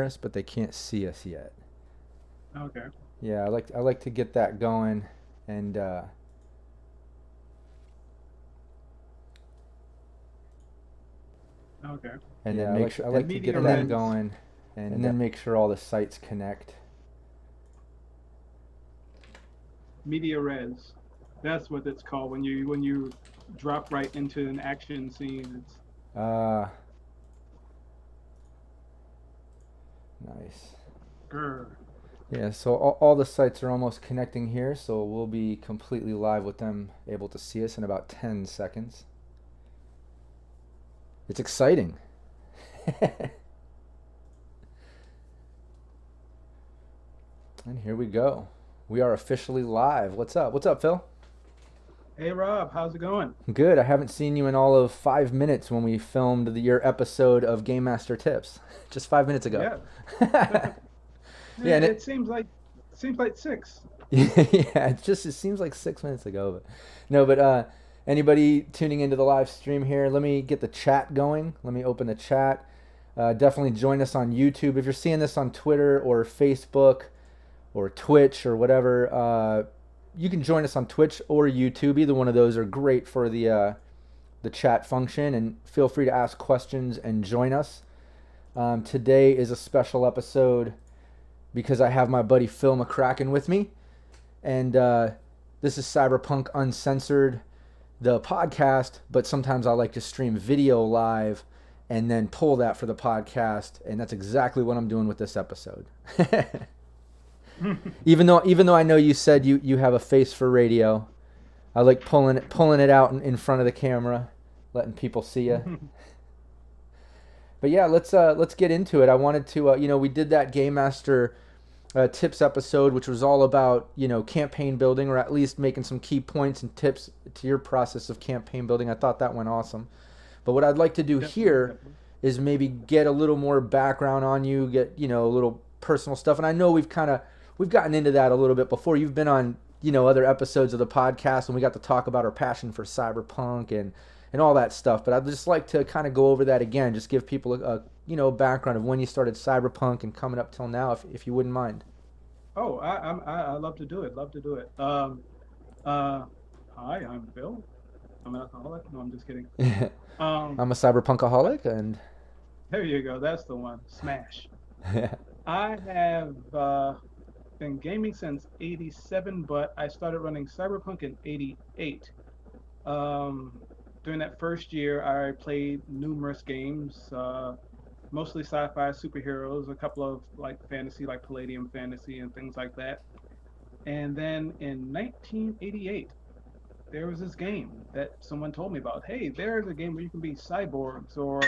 us, but they can't see us yet. Okay. Yeah, I like to get that going, and Okay. then make sure I like to get Media that Reds. going, and then make sure all the sites connect. Media Reds. That's what it's called when you drop right into an action scene. It's Uh, nice. grr. Yeah, so all the sites are almost connecting here, so we'll be completely live with them able to see us in about 10 seconds. It's exciting. And here we go. We are officially live. What's up? What's up, Phil? Hey Rob, how's it going? Good. I haven't seen you in all of 5 minutes when we filmed your episode of Game Master Tips. Just 5 minutes ago. Yeah. Yeah, and It seems like six. yeah, it seems like 6 minutes ago, but no, but anybody tuning into the live stream here, let me get the chat going. Let me open the chat. Definitely join us on YouTube. If you're seeing this on Twitter or Facebook or Twitch or whatever, you can join us on Twitch or YouTube. Either one of those are great for the chat function, and feel free to ask questions and join us. Today is a special episode because I have my buddy Phil McCracken with me, and this is Cyberpunk Uncensored, the podcast. But sometimes I like to stream video live and then pull that for the podcast, and that's exactly what I'm doing with this episode. Even though I know you said you have a face for radio, I like pulling it out in front of the camera, letting people see you. But yeah, let's get into it. I wanted to we did that Game Master tips episode, which was all about campaign building, or at least making some key points and tips to your process of campaign building. I thought that went awesome. But what I'd like to do Definitely, here definitely. is maybe get a little more background on you, get a little personal stuff. And I know we've gotten into that a little bit before. You've been on other episodes of the podcast, and we got to talk about our passion for cyberpunk and all that stuff. But I'd just like to kind of go over that again, just give people a background of when you started cyberpunk and coming up till now, if you wouldn't mind. Oh, I love to do it. Love to do it. Uh, Hi, I'm Bill. I'm an alcoholic. No, I'm just kidding. Um, I'm a cyberpunkaholic, and there you go. That's the one. Smash. I have been gaming since '87, but I started running Cyberpunk in '88. Um, During that first year, I played numerous games, mostly sci-fi superheroes, a couple of like fantasy, like Palladium Fantasy and things like that. And then in 1988, there was this game that someone told me about. Hey, there's a game where you can be cyborgs or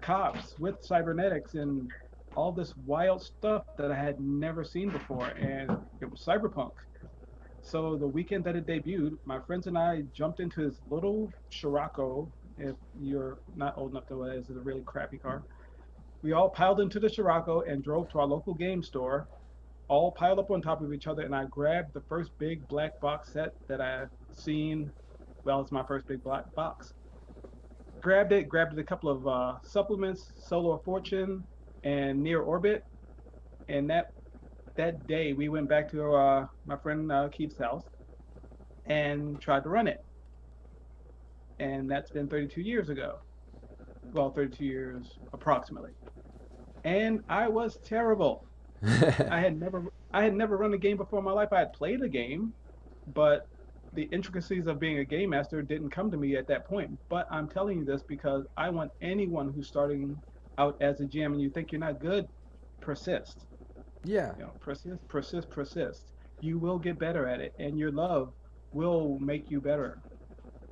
cops with cybernetics and all this wild stuff that I had never seen before, and it was Cyberpunk. So the weekend that it debuted, my friends and I jumped into this little Scirocco. If you're not old enough to know, it's a really crappy car. We all piled into the Scirocco and drove to our local game store, all piled up on top of each other. And I grabbed the first big black box set that I seen. Well, it's my first big black box. Grabbed a couple of supplements, Solar Fortune and Near Orbit, and that day we went back to my friend Keith's house and tried to run it. And that's been 32 years ago. Well, 32 years approximately. And I was terrible. I had never run a game before in my life. I had played a game, but the intricacies of being a game master didn't come to me at that point. But I'm telling you this because I want anyone who's starting out as a GM and you think you're not good, persist. Yeah. Persist, persist, persist. You will get better at it, and your love will make you better.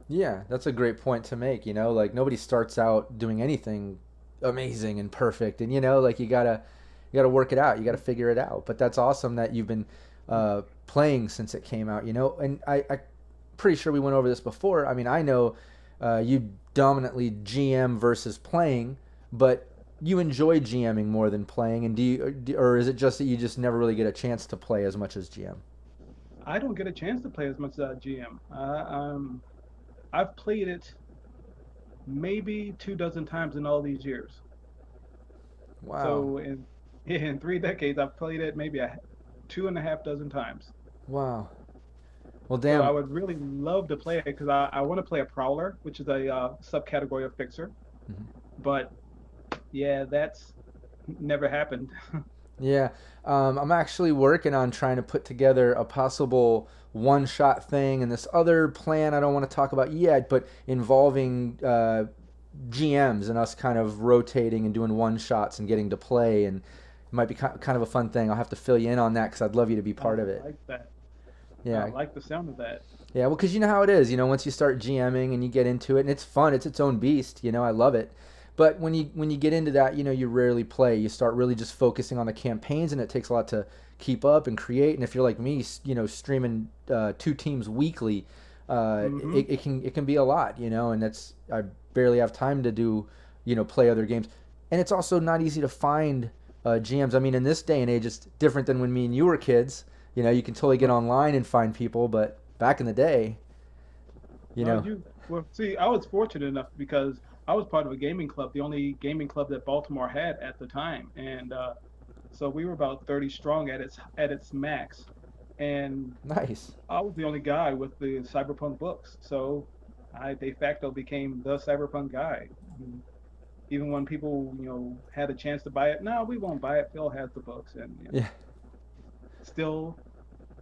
Yeah, that's a great point to make. Like nobody starts out doing anything amazing and perfect, and like you gotta work it out. You gotta figure it out. But that's awesome that you've been playing since it came out. And I pretty sure we went over this before. I mean, I know you dominantly GM versus playing, but you enjoy GMing more than playing. And or is it just that you just never really get a chance to play as much as GM? I don't get a chance to play as much as GM. I've played it maybe 2 dozen times in all these years. Wow. So in In 3 decades, I've played it maybe a two and a half dozen times. Wow. Well, So I damn. would really love to play it because I want to play a Prowler, which is a subcategory of Fixer. Mhm. But yeah, that's never happened. Yeah, I'm actually working on trying to put together a possible one-shot thing, and this other plan I don't want to talk about yet, but involving GMs and us kind of rotating and doing one-shots and getting to play, and it might be kind of a fun thing. I'll have to fill you in on that because I'd love you to be I part of it. like that. I Yeah, like the sound of that. yeah, well, because you know how it is. Once you start GMing and you get into it, and it's fun. It's its own beast. I love it. But when you get into that, you rarely play. You start really just focusing on the campaigns, and it takes a lot to keep up and create. And if you're like me, streaming two teams weekly, Hmm. it can be a lot. And that's I barely have time to do play other games, and it's also not easy to find GMs. I mean, in this day and age, it's different than when me and you were kids. You can totally get Right. online and find people, but back in the day, you No, know, you well, see, I was fortunate enough because I was part of a gaming club, the only gaming club that Baltimore had at the time, and so we were about 30 strong at its max, and nice. I was the only guy with the Cyberpunk books, so I de facto became the Cyberpunk guy. And even when people, had a chance to buy it, no, we won't buy it. Phil has the books, and Yeah, still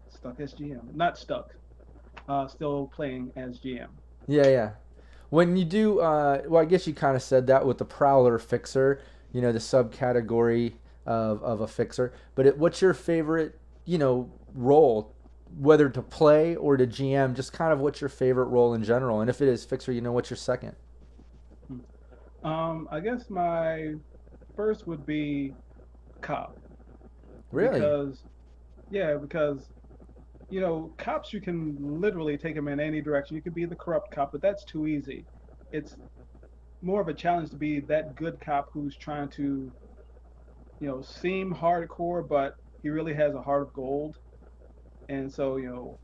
stuck as GM. Not stuck, still playing as GM. yeah, yeah. When you do, well, I guess you kind of said that with the Prowler Fixer, the subcategory of a fixer. But what's your favorite, role, whether to play or to GM? Just kind of what's your favorite role in general? And if it is Fixer, what's your second? Hmm. I guess my first would be cop Really? because yeah, because cops you can literally take them in any direction. You could be the corrupt cop, but that's too easy. It's more of a challenge to be that good cop who's trying to, seem hardcore, but he really has a heart of gold. And so,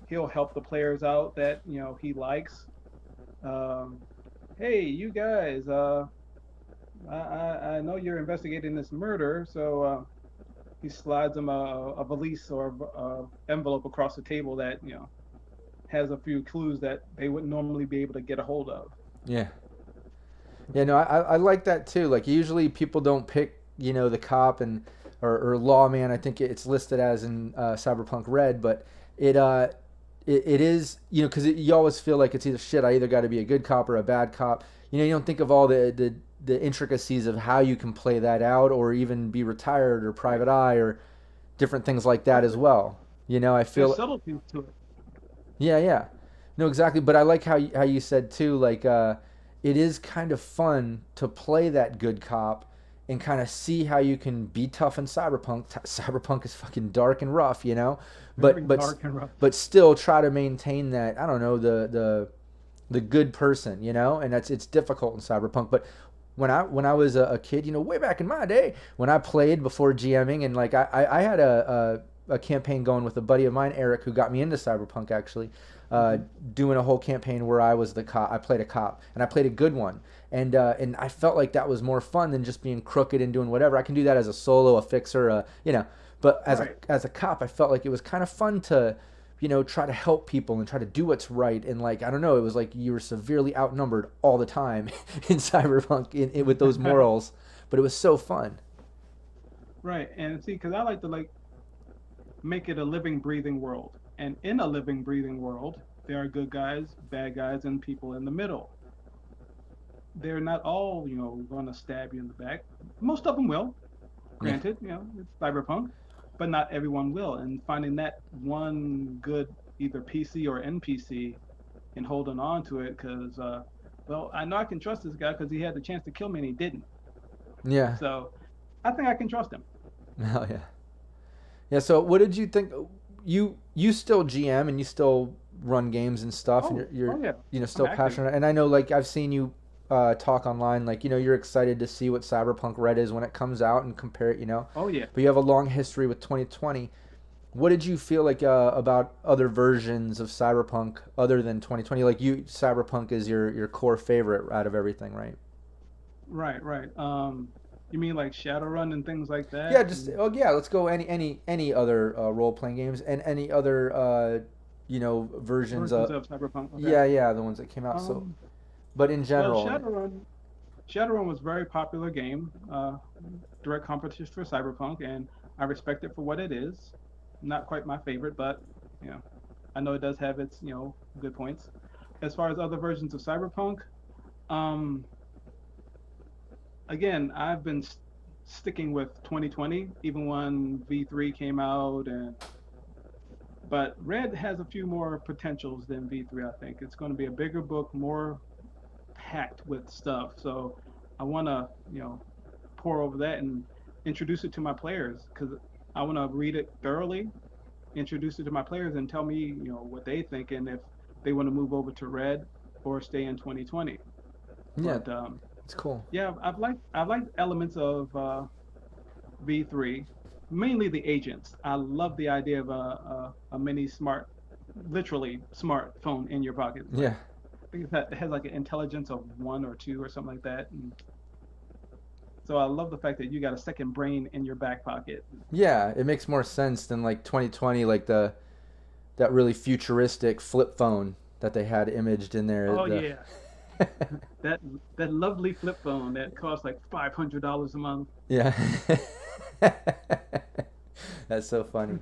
he'll help the players out that, he likes. Um, hey, you guys, I know you're investigating this murder, so he slides them a valise or envelope across the table that has a few clues that they wouldn't normally be able to get a hold of. Yeah. Yeah, no, I like that too. Like usually people don't pick, the cop or lawman. I think it's listed as in Cyberpunk Red, but it it is because you always feel like it's either shit. I either got to be a good cop or a bad cop. You don't think of all the intricacies of how you can play that out, or even be retired or Right, private eye or different things like that right. as well. I There's feel subtleties to it. yeah, yeah. No, exactly. But I like how you said too, like it is kind of fun to play that good cop and kind of see how you can be tough in Cyberpunk. Cyberpunk is fucking dark and rough, Very but dark and rough. but still try to maintain that, I don't know, the good person, and it's difficult in Cyberpunk. But when I was a kid, way back in my day, when I played before GMing, and like I had a campaign going with a buddy of mine, Eric, who got me into Cyberpunk actually, uh, Hmm. doing a whole campaign where I was the cop. I played a cop, and I played a good one, and I felt like that was more fun than just being crooked and doing whatever. I can do that as a solo, a fixer, but as a Right. as a cop, I felt like it was kind of fun to try to help people and try to do what's right. And like, I don't know, it was like you were severely outnumbered all the time in Cyberpunk with those morals, but it was so fun. Right. And see, because I like to make it a living, breathing world. And in a living, breathing world, there are good guys, bad guys, and people in the middle. They're not all, going to stab you in the back. Most of them will. Yeah. Granted, it's cyberpunk, but not everyone will. And finding that one good either PC or NPC and holding on to it because, well, I know I can trust this guy because he had the chance to kill me and he didn't. Yeah. So I think I can trust him. Oh yeah. Yeah. So what did you think? You still GM and you still run games and stuff, and Oh, you're oh yeah, I'm still active. passionate. And I know like I've seen you talk online, like you're excited to see what Cyberpunk Red is when it comes out and compare it. Oh yeah. But you have a long history with 2020. What did you feel like about other versions of Cyberpunk other than 2020? Like Cyberpunk is your core favorite out of everything, right? Right, right. You mean like Shadowrun and things like Yeah, that? just And oh yeah, let's go any other role playing games and any other versions versions of of Cyberpunk. Okay. yeah the ones that came out. So, Um, but in well, general, Shadowrun was a very popular game, direct competition for Cyberpunk, and I respect it for what it is. Not quite my favorite, but you know, I know it does have its good points. As far as other versions of Cyberpunk, um, again, I've been sticking with 2020, even when V3 came out, and but Red has a few more potentials than V3. I think it's going to be a bigger book, more packed with stuff. So I want to, pour over that and introduce it to my players because I want to read it thoroughly, introduce it to my players, and tell me, what they think and if they want to move over to Red or stay in 2020. yeah, But it's cool. yeah, I've liked elements of V3, mainly the agents. I love the idea of a mini smart, literally smartphone in your pocket. It's like Yeah, I think it has like an intelligence of one or two or something like that. And so I love the fact that you got a second brain in your back pocket. yeah, it makes more sense than like 2020, like that really futuristic flip phone that they had imaged in there. Oh The yeah, that that lovely flip phone that costs like $500 a month. yeah, that's so funny.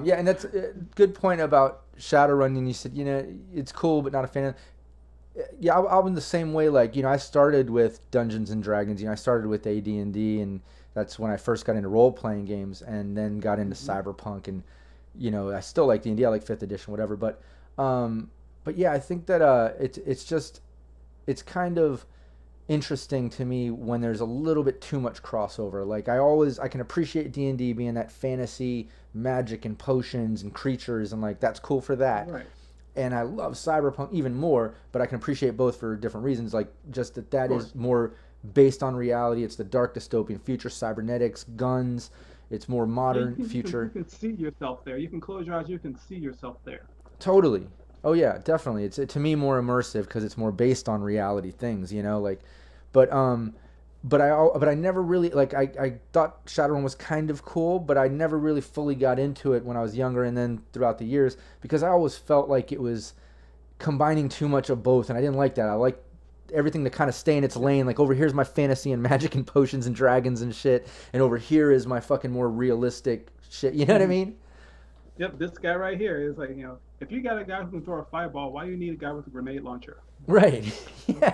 Yeah, and that's a good point about Shadowrun. You said, it's cool, but not a fan of. Yeah, I'm the same way. Like, I started with Dungeons and Dragons. I started with AD&D, and that's when I first got into role playing games, and then got into Hmm. Cyberpunk. And I still like D&D. I like Fifth Edition, whatever. But yeah, I think that it's kind of interesting to me when there's a little bit too much crossover. Like I can appreciate D&D being that fantasy, magic and potions and creatures, and like that's cool for that. Right, And I love Cyberpunk even more, but I can appreciate both for different reasons. Like just of that is course. more based on reality. It's the dark dystopian future, cybernetics, guns. It's more Yeah, you modern can you can you future. can see yourself there. You can close your eyes. You can see yourself there. Totally. Oh yeah, definitely. It's to me more immersive because it's more based on reality things. Like, but but I never really like I thought Shadowrun was kind of cool, but I never really fully got into it when I was younger and then throughout the years because I always felt like it was combining too much of both, and I didn't like that. I like everything to kind of stay in its lane. Like over here's my fantasy and magic and potions and dragons and shit, and over here is my fucking more realistic shit. You know what I mean? Yep, this guy right here is like, if you got a guy who can throw a fireball, why do you need a guy with a grenade launcher? Right.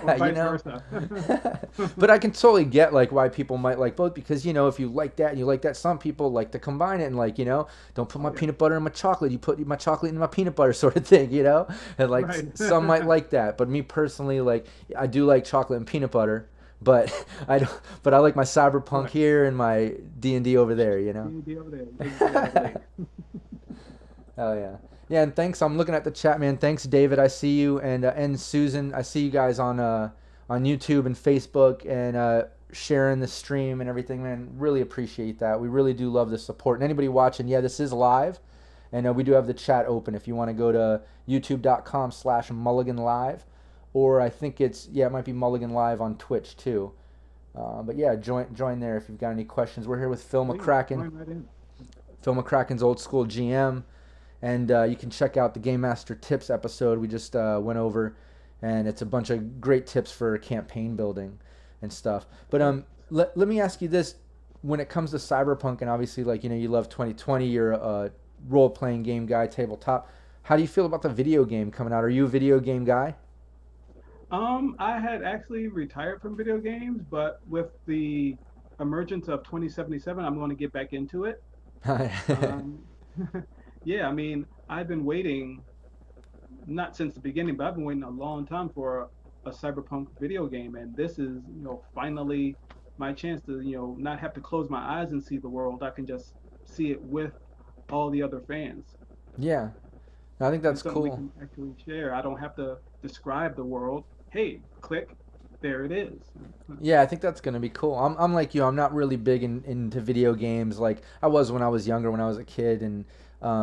Or Yeah, vice versa. But I can totally get like why people might like both because if you like that and you like that, some people like to combine it and like don't put my Oh yeah, peanut butter in my chocolate. You put my chocolate in my peanut butter, sort of thing. And like right. some might like that, but me personally, like I do like chocolate and peanut butter, but I don't. But I like my cyberpunk Right. here and my D&D over there. D over there. Exactly. Oh yeah, yeah, and thanks. I'm looking at the chat, man. Thanks, David. I see you, and Susan. I see you guys on YouTube and Facebook and sharing the stream and everything, man. Really appreciate that. We really do love the support. And anybody watching, yeah, this is live, and we do have the chat open if you want to go to youtube.com/Mulligan Live, or I think it might be Mulligan Live on Twitch too. But yeah, join there if you've got any questions. We're here with Phil Please McCracken. join right in. Phil McCracken's old school GM. And you can check out the Game Master Tips episode we just went over, and it's a bunch of great tips for campaign building and stuff. But Perfect. let me ask you this: when it comes to Cyberpunk, and obviously, like you love 2020, you're a role playing game guy, tabletop. How do you feel about the video game coming out? Are you a video game guy? I had actually retired from video games, but with the emergence of 2077, I'm going to get back into it. Um, yeah, I mean, I've been waiting, not since the beginning, but I've been waiting a long time for a Cyberpunk video game, and this is, finally my chance to, not have to close my eyes and see the world. I can just see it with all the other fans. Yeah, I think And that's something we cool. can actually share. I don't have to describe the world. Hey, click, there it is. Yeah, I think that's gonna be cool. I'm like you. I'm not really big into video games like I was when I was younger, when I was a kid, and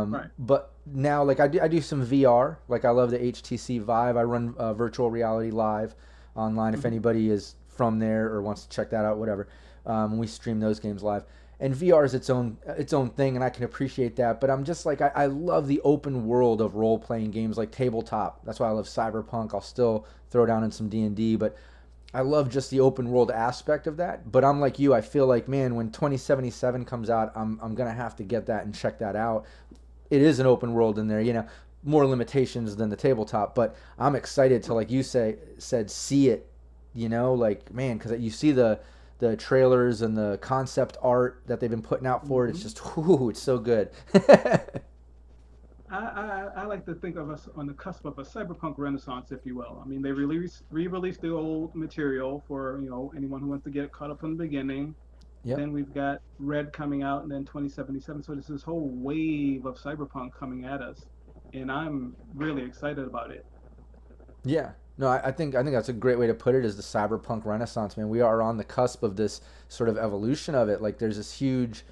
Right. but now like I do some VR. Like I love the HTC Vive. I run virtual reality live online if Hmm. anybody is from there or wants to check that out, whatever. when we stream those games live. And VR is its own thing, and I can appreciate that. But I'm just like I love the open world of role playing games like tabletop. That's why I love Cyberpunk. I'll still throw down in some D&D, but I love just the open world aspect of that. But I'm like you. I feel like, man, when 2077 comes out, I'm gonna have to get that and check that out. It is an open world in there, more limitations than the tabletop. But I'm excited to, like you said, see it. Like, man, because you see the trailers and the concept art that they've been putting out for it. It's just, it's so good. I like to think of us on the cusp of a cyberpunk renaissance, if you will. I mean, they re-released the old material for anyone who wants to get caught up from the beginning. Yep. Then we've got Red coming out, and then 2077. So there's this whole wave of cyberpunk coming at us, and I'm really excited about it. Yeah. No, I think that's a great way to put it, is the cyberpunk renaissance, man. We are on the cusp of this sort of evolution of it. Like, there's this huge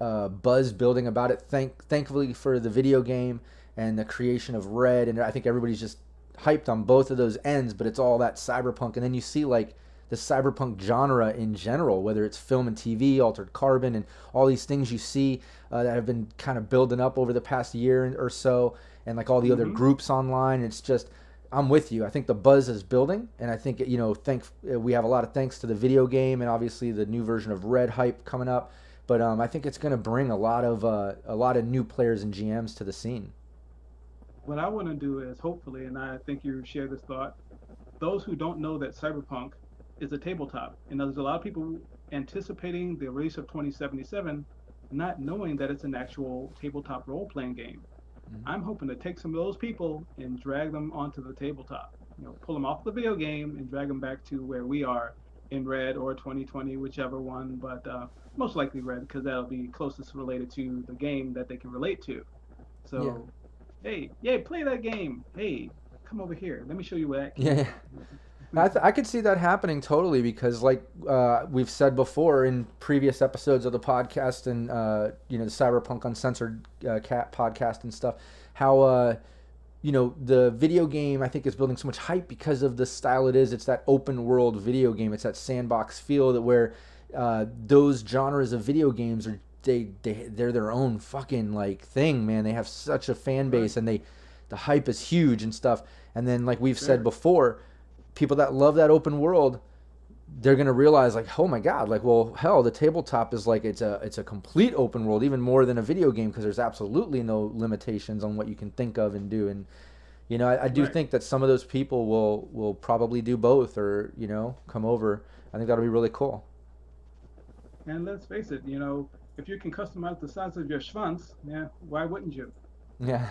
buzz building about it. Thankfully for the video game and the creation of Red, and I think everybody's just hyped on both of those ends, but it's all that cyberpunk. And then you see, like, the cyberpunk genre in general, whether it's film and TV, Altered Carbon, and all these things you see that have been kind of building up over the past year or so, and like all the other groups online. It's just, I'm with you. I think the buzz is building, and I think we have a lot of thanks to the video game and obviously the new version of Red hype coming up. But I think it's going to bring a lot of new players and GMs to the scene. What I want to do is, hopefully, and I think you share this thought, those who don't know that Cyberpunk is a tabletop, and there's a lot of people anticipating the release of 2077, not knowing that it's an actual tabletop role-playing game. I'm hoping to take some of those people and drag them onto the tabletop. Pull them off the video game and drag them back to where we are in Red or 2020, whichever one, but most likely Red, because that'll be closest related to the game that they can relate to. So, Hey, play that game. Hey, come over here. Let me show you what that game is. I could see that happening totally, because like we've said before in previous episodes of the podcast and the Cyberpunk Uncensored podcast and stuff, how the video game, I think, is building so much hype because of the style it is. It's that open world video game. It's that sandbox feel that where those genres of video games are they're their own fucking like thing, man. They have such a fan base, and the hype is huge and stuff. And then, like we've said before, people that love that open world, they're gonna realize, like, oh my god, like, well, hell, the tabletop is like it's a complete open world, even more than a video game, because there's absolutely no limitations on what you can think of and do. And I do think that some of those people will probably do both, or come over. I think that'll be really cool. And let's face it, if you can customize the size of your schwanz, why wouldn't you? Yeah.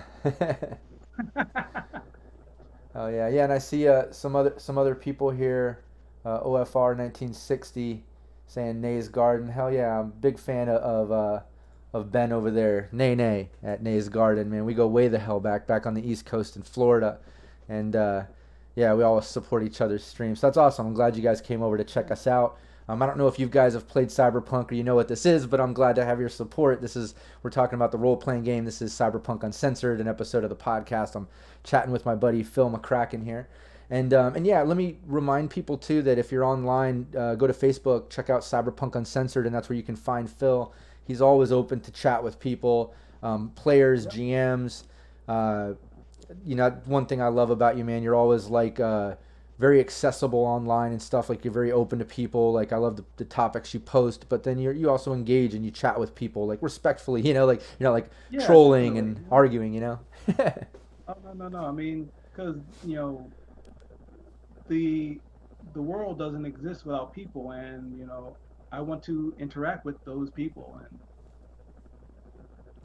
Oh yeah, and I see some other people here, OFR 1960, saying Nay's Garden. Hell yeah, I'm a big fan of Ben over there, Nay at Nay's Garden. Man, we go way the hell back on the East Coast in Florida, and we always support each other's streams. So that's awesome. I'm glad you guys came over to check us out. I don't know if you guys have played Cyberpunk or you know what this is, but I'm glad to have your support. We're talking about the role-playing game. This is Cyberpunk Uncensored, an episode of the podcast. I'm chatting with my buddy Phil McCracken here. And let me remind people too that if you're online, go to Facebook, check out Cyberpunk Uncensored, and that's where you can find Phil. He's always open to chat with people, players, GMs. One thing I love about you, man, you're always like very accessible online and stuff. Like, you're very open to people. Like, I love the topics you post, but then you also engage and you chat with people, like, respectfully, like you're not like trolling and arguing, Oh, no. I mean, because the world doesn't exist without people, and I want to interact with those people,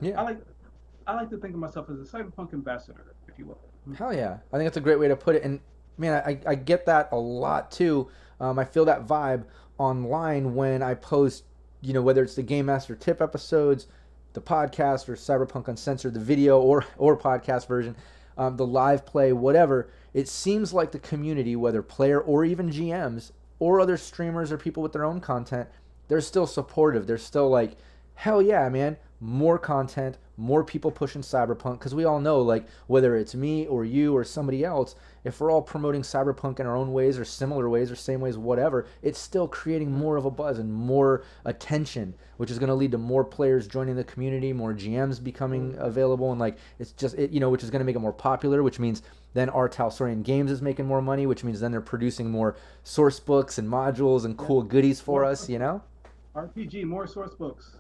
and I like to think of myself as a cyberpunk ambassador, if you will. Hell yeah, I think that's a great way to put it. And man, I get that a lot too. I feel that vibe online when I post, whether it's the Game Master Tip episodes, the podcast, or Cyberpunk Uncensored, the video or podcast version, the live play, whatever. It seems like the community, whether player or even GMs or other streamers or people with their own content, they're still supportive. They're still like, hell yeah, man, more content, more people pushing Cyberpunk, because we all know, like, whether it's me or you or somebody else, if we're all promoting Cyberpunk in our own ways or similar ways or same ways, whatever, it's still creating more of a buzz and more attention, which is going to lead to more players joining the community, more GMs becoming available, and like it's just which is going to make it more popular, which means then our Talsorian Games is making more money, which means then they're producing more source books and modules and cool goodies for us, RPG, more source books.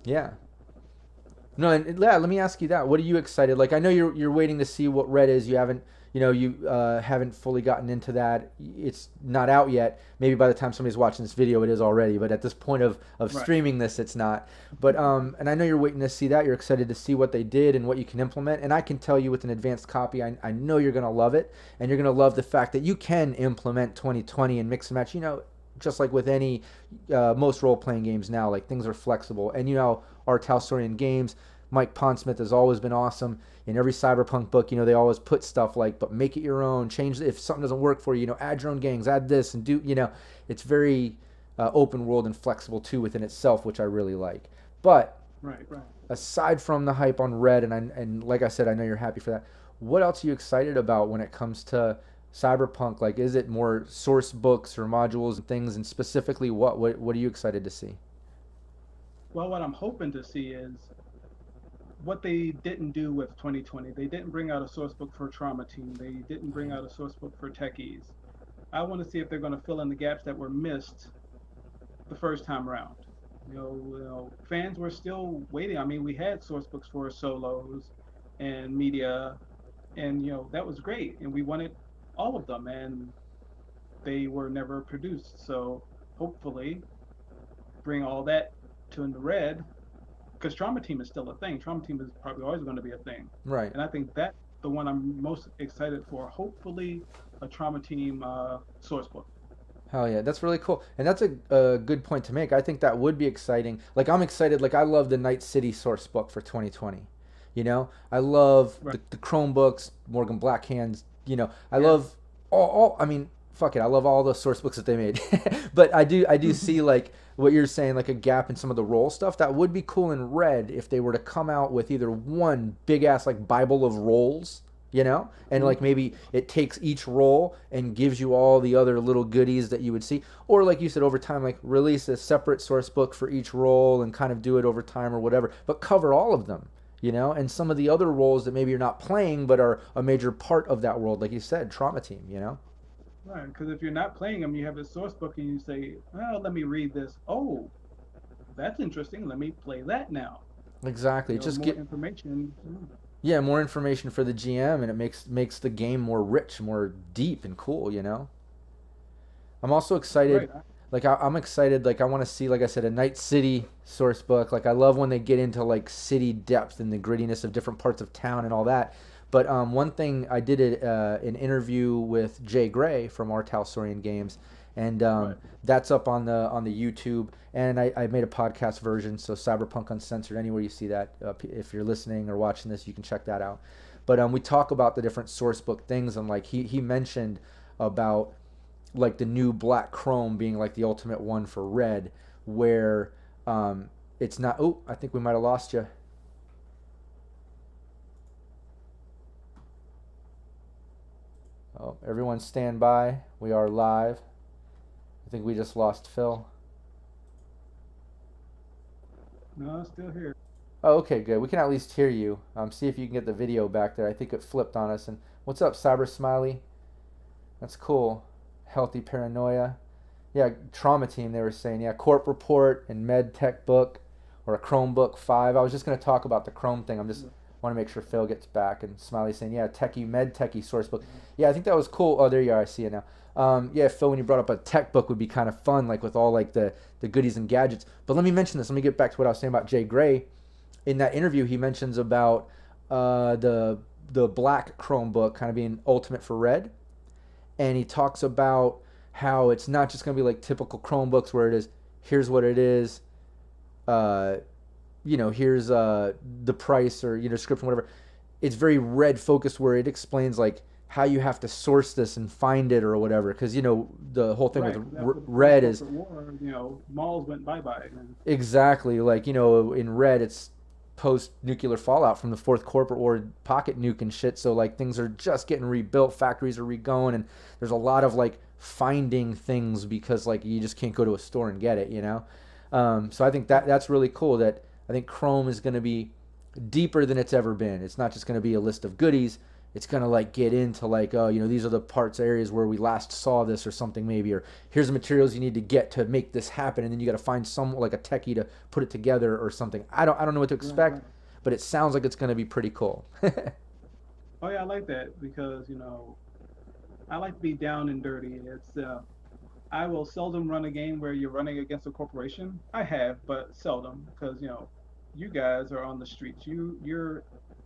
Yeah. No, and yeah, let me ask you that. What are you excited? Like, I know you're waiting to see what Red is. You haven't fully gotten into that. It's not out yet. Maybe by the time somebody's watching this video, it is already. But at this point of Right. streaming this, it's not. But and I know you're waiting to see that. You're excited to see what they did and what you can implement. And I can tell you with an advanced copy, I know you're gonna love it, and you're gonna love the fact that you can implement 2020 and mix and match. Just like with any most role-playing games now, like things are flexible. And our Talsorian Games, Mike Pondsmith has always been awesome. In every Cyberpunk book, they always put stuff like, but make it your own. Change if something doesn't work for you, add your own gangs, add this, and do. It's very open world and flexible too within itself, which I really like. But Right. aside from the hype on Red, and like I said, I know you're happy for that. What else are you excited about when it comes to Cyberpunk? Like, is it more source books or modules and things? And specifically, what are you excited to see? Well, what I'm hoping to see is what they didn't do with 2020. They didn't bring out a source book for Trauma Team. They didn't bring out a source book for Techies. I want to see if they're going to fill in the gaps that were missed the first time around. Fans were still waiting. I mean, we had source books for solos and media, and that was great, and we wanted all of them, and they were never produced. So hopefully, bring all that to the Red, because Trauma Team is still a thing. Trauma Team is probably always going to be a thing, Right. and I think that's the one I'm most excited for. Hopefully, a Trauma Team source book. Hell yeah, that's really cool, and that's a good point to make. I think that would be exciting. Like, I'm excited. Like, I love the Night City source book for 2020. I love Right. the Chromebooks, Morgan Blackhand's. I Yeah. love all. I mean, fuck it, I love all the source books that they made. But I do see like what you're saying, like a gap in some of the role stuff. That would be cool in Red if they were to come out with either one big ass like Bible of roles. And like maybe it takes each role and gives you all the other little goodies that you would see, or like you said, over time, like release a separate source book for each role and kind of do it over time or whatever, but cover all of them. And some of the other roles that maybe you're not playing but are a major part of that world, like you said, Trauma Team. Right, because if you're not playing them, you have this source book and you say, well, let me read this. Oh, that's interesting. Let me play that now. Exactly. Just More get information. more information for the GM, and it makes the game more rich, more deep and cool. I'm also excited. Right. Like I'm excited. Like I want to see, like I said, a Night City source book. Like I love when they get into like city depth and the grittiness of different parts of town and all that. But one thing I did an interview with Jay Gray from our Talsorian Games, and Right. that's up on the YouTube. And I made a podcast version, so Cyberpunk Uncensored. Anywhere you see that, if you're listening or watching this, you can check that out. But we talk about the different source book things, and like he mentioned about like the new Black Chrome being like the ultimate one for Red, where it's not. Oh, I think we might have lost you. Oh, everyone stand by. We are live. I think we just lost Phil. No, I'm still here. Oh, okay, good. We can at least hear you. See if you can get the video back there. I think it flipped on us. And what's up, Cyber Smiley? That's cool. Healthy Paranoia. Yeah, Trauma Team, they were saying. Yeah, Corp Report and Med Tech Book or a Chromebook 5. I was just going to talk about the Chrome thing. I'm just want to make sure Phil gets back. And Smiley saying, yeah, Techie, Med Techie source book. Yeah, I think that was cool. Oh, there you are. I see it now. Yeah, Phil, when you brought up a tech book would be kind of fun, like with all like the goodies and gadgets. But let me mention this. Let me get back to what I was saying about Jay Gray. In that interview, he mentions about the black Chromebook kind of being ultimate for Red. And he talks about how it's not just going to be like typical Chromebooks where it is, here's what it is, here's the price or, description, whatever. It's very Red focused where it explains like how you have to source this and find it or whatever. Because, the whole thing Right. with After the Red is... War, malls went bye-bye. Exactly. Like, in Red, it's post-nuclear fallout from the fourth corporate war pocket nuke and shit. So like things are just getting rebuilt, factories are re-going, and there's a lot of like finding things because like you just can't go to a store and get it, you know. So I think that's really cool. That I think Chrome is going to be deeper than it's ever been. It's not just going to be a list of goodies. It's going to like get into like, oh, you know, these are the parts areas where we last saw this or something maybe, or here's the materials you need to get to make this happen, and then you got to find some like a techie to put it together or something. I don't know what to expect, but it sounds like it's going to be pretty cool. Oh yeah, I like that because I like to be down and dirty. It's I will seldom run a game where you're running against a corporation. I have, but seldom because you guys are on the streets. You're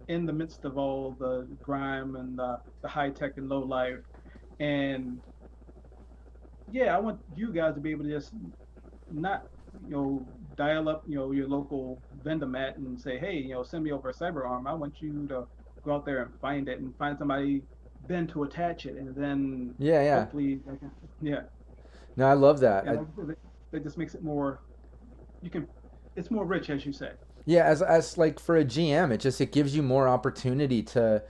in the midst of all the grime and the high tech and low life, and yeah, I want you guys to be able to just not dial up your local vendor mat and say, hey, send me over a cyber arm. I want you to go out there and find it and find somebody then to attach it, and then hopefully yeah. No, I love that. Yeah, that just makes it more. It's more rich, as you say. Yeah, as like for a GM, it gives you more opportunity to,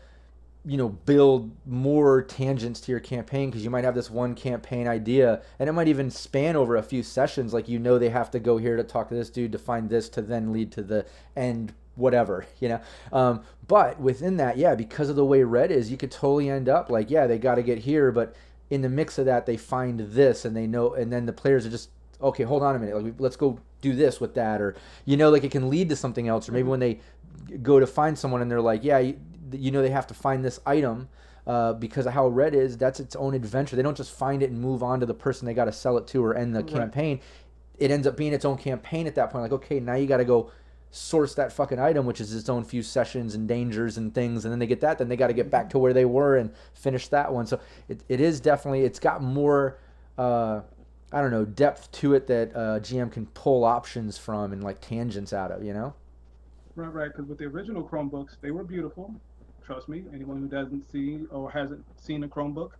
build more tangents to your campaign, because you might have this one campaign idea and it might even span over a few sessions. Like, they have to go here to talk to this dude to find this to then lead to the end, whatever, But within that, yeah, because of the way Red is, you could totally end up like, yeah, they got to get here, but in the mix of that, they find this and they know, and then the players are just, okay, hold on a minute, like, let's go do this with that, or like it can lead to something else, or maybe when they go to find someone and they're like, yeah, they have to find this item because of how Red is. That's its own adventure. They don't just find it and move on to the person they got to sell it to or end the campaign. It ends up being its own campaign at that point. Like, okay, now you got to go source that fucking item, which is its own few sessions and dangers and things, and then they get that, then they got to get back to where they were and finish that one. So it is definitely, it's got more I don't know, depth to it that GM can pull options from and like tangents out of, Right, because with the original Chromebooks, they were beautiful. Trust me, anyone who doesn't see or hasn't seen a Chromebook,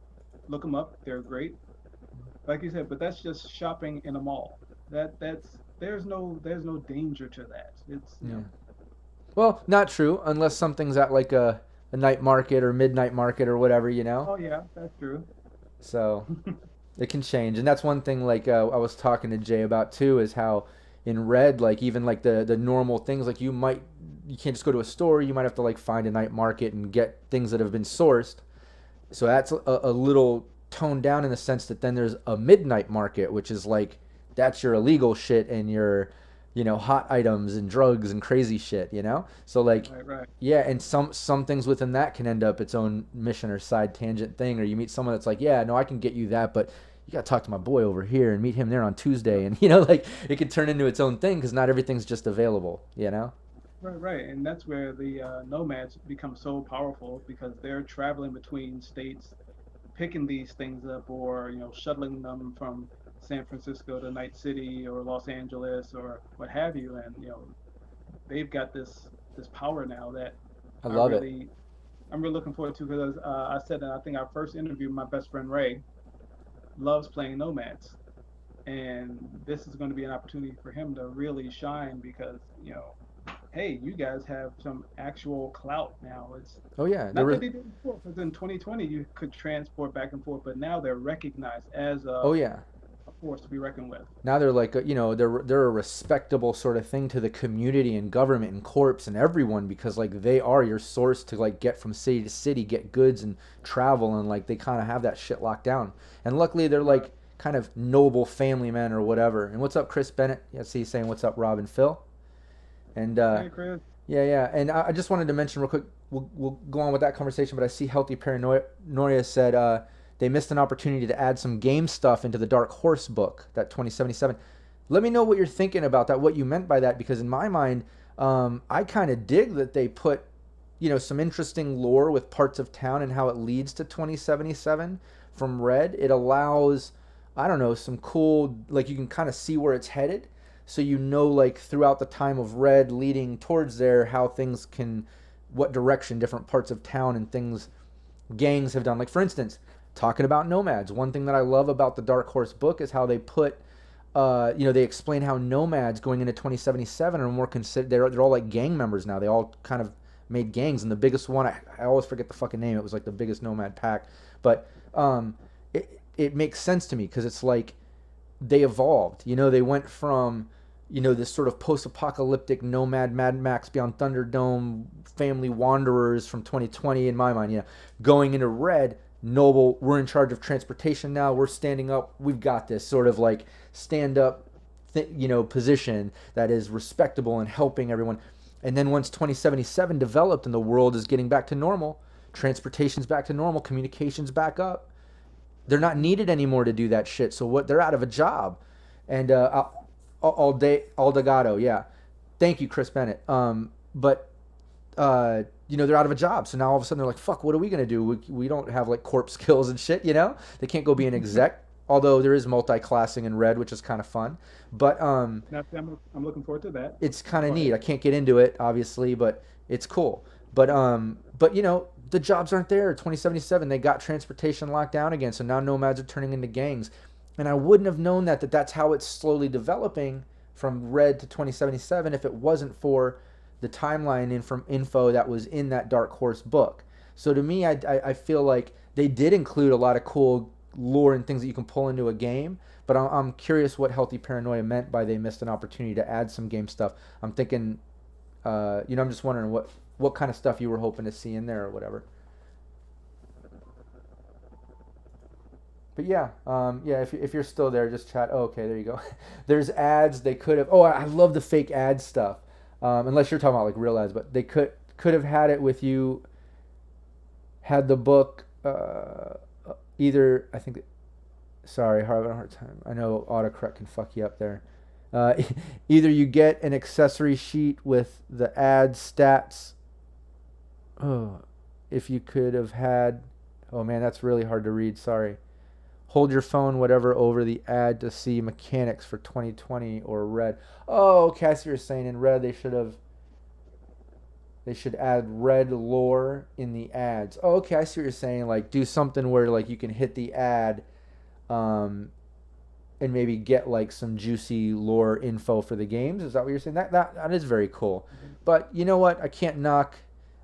look them up. They're great. Like you said, but that's just shopping in a mall. There's no danger to that. It's Well, not true unless something's at like a night market or midnight market or whatever, Oh yeah, that's true. So it can change, and that's one thing. Like I was talking to Jay about too, is how in Red, like even like the normal things, like you can't just go to a store. You might have to like find a night market and get things that have been sourced. So that's a little toned down in the sense that then there's a midnight market, which is like that's your illegal shit and your hot items and drugs and crazy shit, So like, right. Yeah, and some things within that can end up its own mission or side tangent thing, or you meet someone that's like, yeah, no, I can get you that, but you got to talk to my boy over here and meet him there on Tuesday, and like it could turn into its own thing because not everything's just available, Right, and that's where the nomads become so powerful because they're traveling between states, picking these things up, or shuttling them from San Francisco to Night City or Los Angeles or what have you, and they've got this power now that I love it. I'm really looking forward to, because I said that I think our first interview, my best friend Ray loves playing nomads, and this is going to be an opportunity for him to really shine because hey, you guys have some actual clout now. It's oh yeah, not that they did before, because in 2020 you could transport back and forth, but now they're recognized as a force to be reckoned with. Now they're like they're a respectable sort of thing to the community and government and corps and everyone, because like they are your source to like get from city to city, get goods and travel, and like they kind of have that shit locked down. And luckily they're like kind of noble family men or whatever. And what's up, Chris Bennett? Yeah, see, saying what's up, Rob and Phil. And hey, Chris. Yeah, and I just wanted to mention real quick. We'll go on with that conversation, but I see Healthy Paranoia said they missed an opportunity to add some game stuff into the Dark Horse book, that 2077. Let me know what you're thinking about that, what you meant by that, because in my mind, I kind of dig that they put, some interesting lore with parts of town and how it leads to 2077 from Red. It allows, I don't know, some cool, like you can kind of see where it's headed. So like throughout the time of Red leading towards there, how things can, what direction different parts of town and things, gangs have done. Like for instance, talking about nomads, one thing that I love about the Dark Horse book is how they put they explain how nomads going into 2077 are more considered. They're all like gang members now. They all kind of made gangs, and the biggest one, I always forget the fucking name. It was like the biggest nomad pack, but it makes sense to me because it's like they evolved. They went from this sort of post-apocalyptic nomad Mad Max Beyond Thunderdome family wanderers from 2020 in my mind, going into Red. Noble, we're in charge of transportation now. We're standing up. We've got this sort of like stand up, position that is respectable and helping everyone. And then once 2077 developed and the world is getting back to normal, transportation's back to normal, communication's back up. They're not needed anymore to do that shit. So they're out of a job. And Aldegado, yeah. Thank you, Chris Bennett. But they're out of a job. So now all of a sudden they're like, fuck, what are we going to do? We don't have like corp skills and shit, They can't go be an exec. Although there is multi-classing in Red, which is kind of fun. But I'm looking forward to that. It's kind of neat. I can't get into it, obviously, but it's cool. But the jobs aren't there. 2077, they got transportation locked down again. So now nomads are turning into gangs. And I wouldn't have known that's how it's slowly developing from Red to 2077 if it wasn't for the timeline info that was in that Dark Horse book. So to me, I feel like they did include a lot of cool lore and things that you can pull into a game, but I'm curious what Healthy Paranoia meant by they missed an opportunity to add some game stuff. I'm thinking, I'm just wondering what kind of stuff you were hoping to see in there or whatever. But yeah, if you're still there, just chat. Oh, okay, there you go. There's ads. They could have. Oh, I love the fake ad stuff. Unless you're talking about like real ads, but they could have had it with you. Had the book either, I think. Sorry, having a hard time. I know autocorrect can fuck you up there. Either you get an accessory sheet with the ad stats. Oh, if you could have had. Oh man, that's really hard to read. Sorry. Hold your phone, whatever, over the ad to see mechanics for 2020 or Red. Oh, okay, I see what you're saying. In Red, they should add Red lore in the ads. Oh, okay, I see what you're saying. Like, do something where, like, you can hit the ad and maybe get, like, some juicy lore info for the games. Is that what you're saying? That is very cool. Mm-hmm. But you know what? I can't knock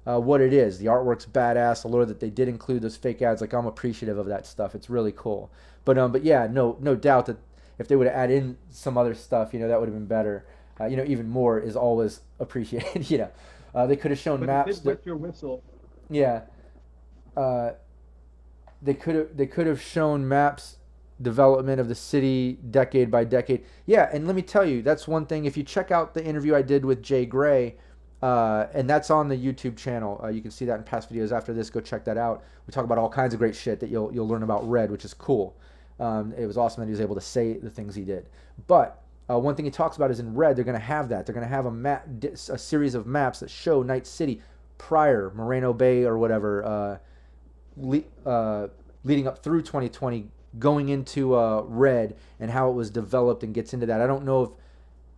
what it is. The artwork's badass. The lore that they did include those fake ads, like I'm appreciative of that stuff. It's really cool. But yeah, no doubt that if they would have added in some other stuff, that would have been better. Even more is always appreciated. They could have shown maps. With your whistle. Yeah. They could have shown maps development of the city decade by decade. Yeah, and let me tell you, that's one thing. If you check out the interview I did with Jay Gray. And that's on the YouTube channel. You can see that in past videos. After this, go check that out. We talk about all kinds of great shit that you'll learn about Red, which is cool. It was awesome that he was able to say the things he did. But one thing he talks about is in Red, they're going to have that. They're going to have a series of maps that show Night City prior, Moreno Bay or whatever, leading up through 2020, going into Red and how it was developed and gets into that. I don't know if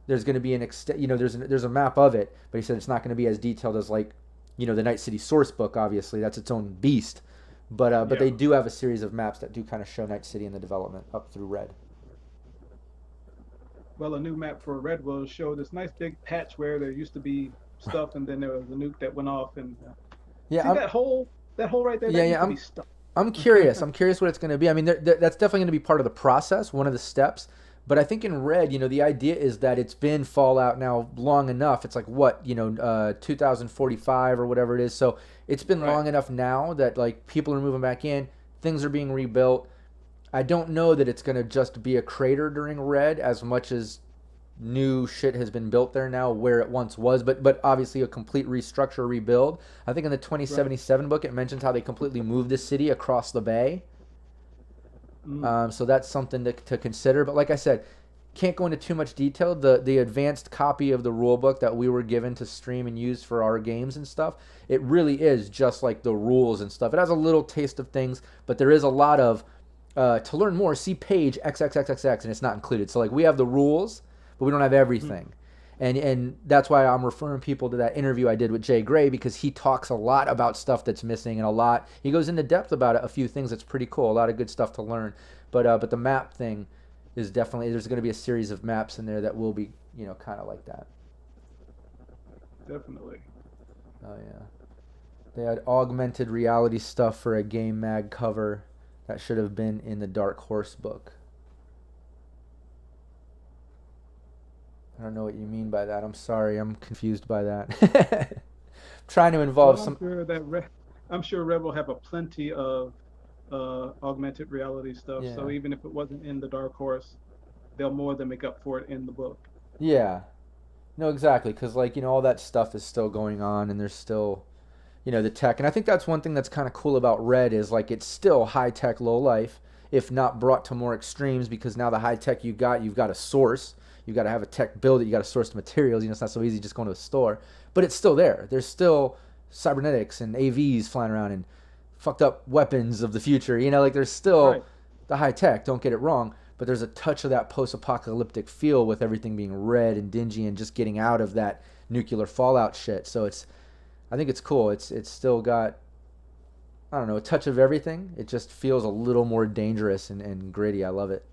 there's going to be there's a map of it, but he said it's not going to be as detailed as like, the Night City source book. Obviously, that's its own beast. But they do have a series of maps that do kind of show Night City in the development up through Red. Well, a new map for Red will show this nice big patch where there used to be stuff, and then there was a nuke that went off, and that hole right there. I'm curious. I'm curious what it's going to be. I mean, that's definitely going to be part of the process, one of the steps. But I think in Red, the idea is that it's been Fallout now long enough. It's like 2045 or whatever it is. So it's been long enough now that like people are moving back in, things are being rebuilt. I don't know that it's going to just be a crater during Red as much as new shit has been built there now where it once was, but obviously a complete restructure, rebuild. I think in the 2077 book it mentions how they completely moved the city across the bay. So that's something to consider. But like I said, can't go into too much detail. The advanced copy of the rule book that we were given to stream and use for our games and stuff, it really is just like the rules and stuff. It has a little taste of things, but there is a lot of to learn more, see page XXXXX, and it's not included. So like we have the rules, but we don't have everything. And that's why I'm referring people to that interview I did with Jay Gray, because he talks a lot about stuff that's missing and he goes into depth about a few things that's pretty cool, a lot of good stuff to learn. But the map thing, is definitely, there's going to be a series of maps in there that will be, kind of like that. Definitely. Oh yeah. They had augmented reality stuff for a game mag cover that should have been in the Dark Horse book. I don't know what you mean by that. I'm sorry. I'm confused by that. Trying to involve Well, some. I'm sure Red will have a plenty of augmented reality stuff. So Yeah. even if it wasn't in the Dark Horse, they'll more than make up for it in the book. Yeah. No, exactly. Because, like, all that stuff is still going on, and there's still, the tech. And I think that's one thing that's kind of cool about Red is, like, it's still high tech, low life, if not brought to more extremes, because now the high tech you've got a source. You've got to have a tech build it. You got to source the materials. It's not so easy just going to a store. But it's still there. There's still cybernetics and AVs flying around and fucked up weapons of the future. Like there's still Right. the high tech. Don't get it wrong. But there's a touch of that post-apocalyptic feel with everything being red and dingy and just getting out of that nuclear fallout shit. So I think it's cool. It's still got, I don't know, a touch of everything. It just feels a little more dangerous and gritty. I love it.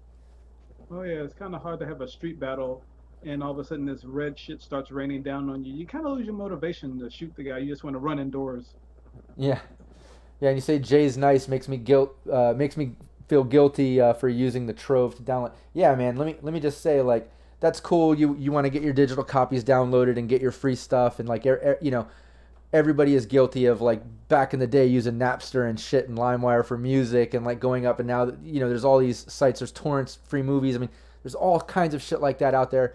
Oh yeah, it's kind of hard to have a street battle, and all of a sudden this red shit starts raining down on you. You kind of lose your motivation to shoot the guy. You just want to run indoors. Yeah. Yeah, and you say Jay's nice makes me feel guilty for using the Trove to download. Yeah, man. Let me just say, like, that's cool. You want to get your digital copies downloaded and get your free stuff, and like everybody is guilty of, like, back in the day using Napster and shit and LimeWire for music and like going up, and now there's all these sites. There's torrents, free movies. I mean, there's all kinds of shit like that out there.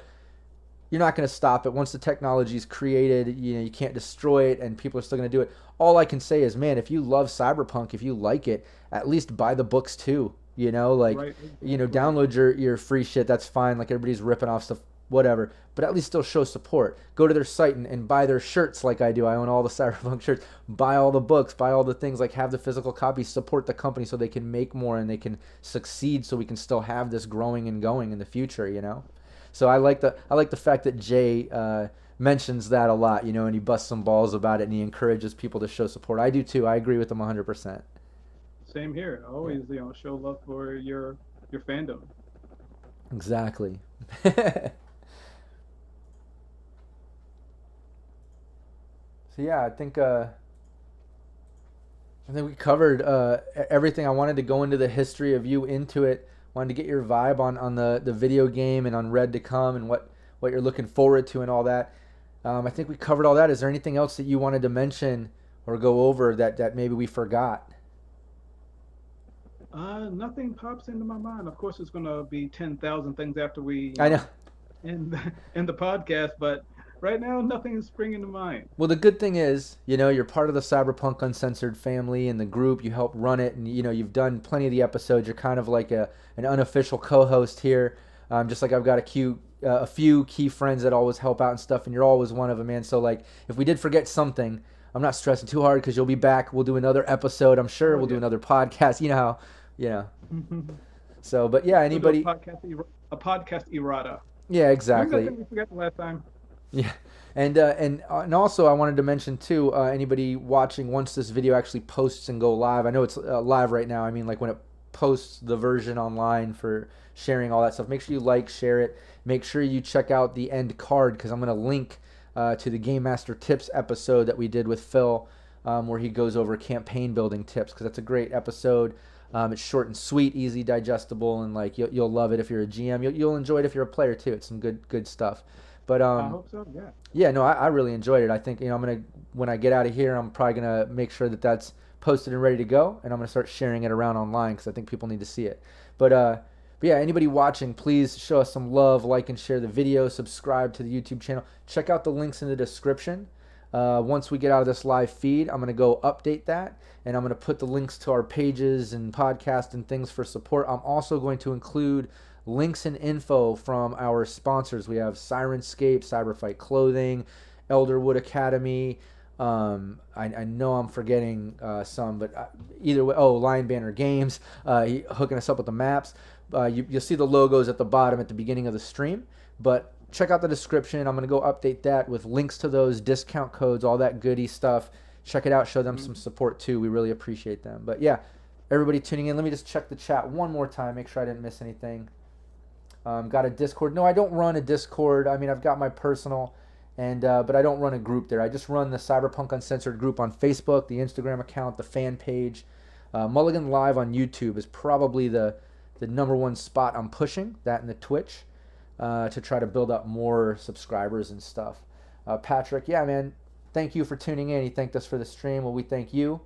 You're not going to stop it once the technology is created. You can't destroy it, and people are still going to do it. All I can say is, man, if you love Cyberpunk, if you like it, at least buy the books too. Like, Right, exactly. download your free shit. That's fine. Like, everybody's ripping off stuff, whatever. But at least still show support. Go to their site and buy their shirts like I do. I own all the Cyberpunk shirts. Buy all the books. Buy all the things. Like, have the physical copies. Support the company so they can make more and they can succeed. So we can still have this growing and going in the future. So I like the fact that Jay mentions that a lot, and he busts some balls about it and he encourages people to show support. I do too. I agree with him 100%. Same here. Yeah, Always, show love for your fandom. exactly. So yeah, I think we covered everything. I wanted to go into the history of you into it. Wanted to get your vibe on the video game and on Red to come and what you're looking forward to and all that. I think we covered all that. Is there anything else that you wanted to mention or go over that maybe we forgot? Nothing pops into my mind. Of course, it's gonna be 10,000 things after we, I know. end end the podcast. But right now, nothing is springing to mind. Well, the good thing is, you're part of the Cyberpunk Uncensored family and the group. You help run it, and you've done plenty of the episodes. You're kind of like an unofficial co-host here. Just like I've got a few key friends that always help out and stuff, and you're always one of them, man. So, like, if we did forget something, I'm not stressing too hard because you'll be back. We'll do another episode. I'm sure Oh we'll do yeah. another podcast. You know how, you know. We'll So, but yeah, do anybody. a podcast errata. Yeah, Remember that exactly. thing we forgot the last time? Yeah, and also I wanted to mention too, anybody watching once this video actually posts and go live. I know it's live right now. I mean, like when it posts the version online for sharing all that stuff. Make sure you like, share it. Make sure you check out the end card because I'm gonna link to the Game Master Tips episode that we did with Phil, where he goes over campaign building tips because that's a great episode. It's short and sweet, easy, digestible, and like you'll love it if you're a GM. You'll enjoy it if you're a player too. It's some good stuff. But I hope so. Yeah. yeah, no, I really enjoyed it. I think I'm gonna when I get out of here, I'm probably gonna make sure that that's posted and ready to go, and I'm gonna start sharing it around online because I think people need to see it. But yeah, anybody watching, please show us some love, like and share the video, subscribe to the YouTube channel. Check out the links in the description. Once we get out of this live feed, I'm gonna go update that, and I'm gonna put the links to our pages and podcast and things for support. I'm also going to include links and info from our sponsors. We have Sirenscape, Cyberfight Clothing, Elderwood Academy. I know I'm forgetting some, but either way, Lion Banner Games, hooking us up with the maps. You'll see the logos at the bottom at the beginning of the stream, but check out the description. I'm going to go update that with links to those, discount codes, all that goody stuff. Check it out. Show them some support too. We really appreciate them. But yeah, everybody tuning in, let me just check the chat one more time, make sure I didn't miss anything. Got a Discord. No, I don't run a Discord. I mean, I've got my personal, and but I don't run a group there. I just run the Cyberpunk Uncensored group on Facebook, the Instagram account, the fan page. Mulligan Live on YouTube is probably the number one spot I'm pushing. That and the Twitch, to try to build up more subscribers and stuff. Patrick, yeah, man, thank you for tuning in. He thanked us for the stream. Well, we thank you.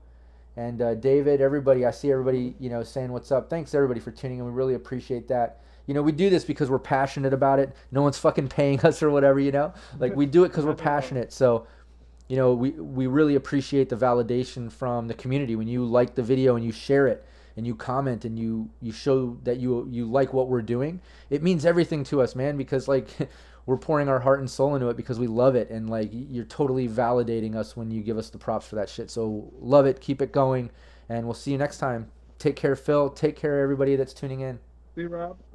And David, everybody, I see everybody, saying what's up. Thanks everybody for tuning in. We really appreciate that. We do this because we're passionate about it. No one's fucking paying us or whatever, Like, we do it because we're passionate. So, we really appreciate the validation from the community. When you like the video and you share it and you comment and you show that you like what we're doing, it means everything to us, man, because, like, we're pouring our heart and soul into it because we love it. And, like, you're totally validating us when you give us the props for that shit. So love it. Keep it going. And we'll see you next time. Take care, Phil. Take care, everybody that's tuning in. See you, Rob.